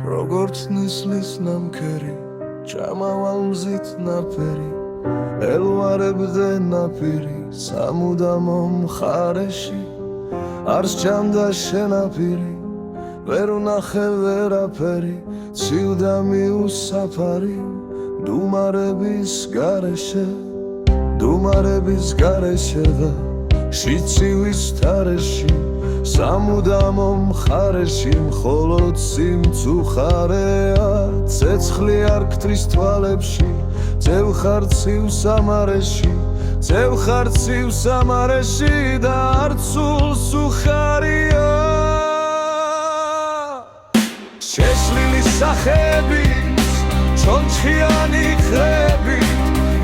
როგორც ნისლის ნამქერი ჩამავალ მზით ნაფერი ელვარებდე ნაპირი სამუდამო მხარეში არ სჭამდა შენაპირი ვერ ვნახე ვერაფერი ცივდა მიუსაფარი დუმარების გარეშე და შიცივის თარეში სამუდამო მხარეში მხოლოდ სიმწუხარეა ცეცხლი არ გთრის თვალებში წევხარ ცივ სამარეში და არცულს უხარია შეშლილი სახეებით ჩონჩხიანი ხრებით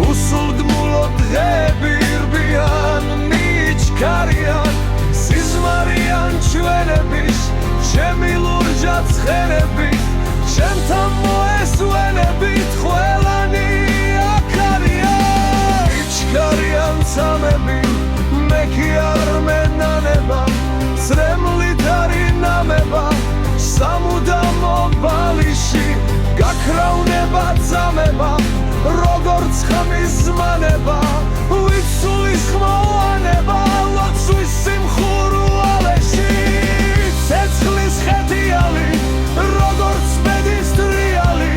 უსულგმულო დღები რბიან მიჩქარიან სიზმარიან ჩვენების ჩემი ლურჯა ცხენებით ჩემთან მოესვენებით ყველანი აქარია იჩქარიან ცამები მე კი არ მენანება წრემლით არი ნამება სამუდამო ბალიში გაქრауნება წამება როგორც ხმის ზმანება ვიცულის ხმოვანება ლოცვის სიმხურვალეში ცეცხლის ხეთიალი როგორც ბედის ტრიალი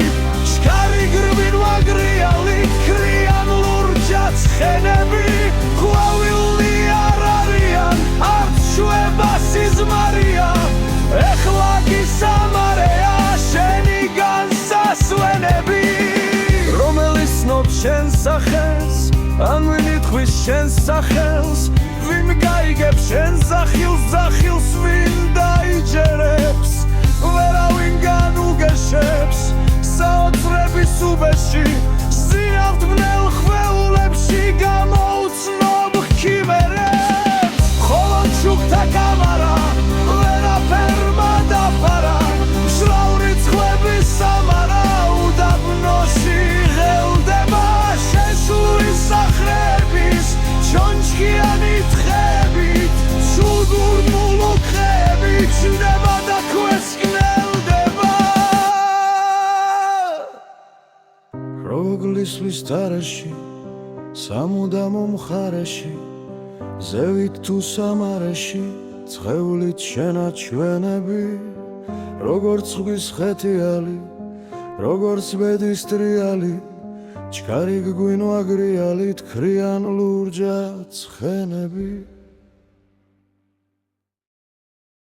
ჩქარი გრბინვა გრიალი ქრიან ლურჯა ცხენები ყვავილნი არ არიან არც შვება სიზმარია ეხლა კი სამარეა შენი განსასვენები რომელიც ცნობს შენს სახელს ან ვინ ითქვის შენს სახელს ვინ გაიგებს შენს ზახილს ვინ დაიჯერებს ვერავინ განუგეშებს საოცრების უბეში ზიავთ ბნელ ხვეულებში გამოუცნობ ქიმერებს ხოლო ჩუქთა კამარა ვერაფერმა დაფარა მშრალ რიცხვების სამარა უდაბნოში ღელდება შეშლილი სახრების ჩონჩხიანი თხებით სულგურმულო ხეები ჩნდება და ქვესკნელდება როგლისვის თარეში სამუდამო მხარეში ზევით თუ სამარეში ცხეულით შენაჩვენები როგორც ზღვის ხეთიალი როგორც ბედის ტრიალი ჩქარი გგვინვა გრიალით ქრიან ლურჯა ცხენები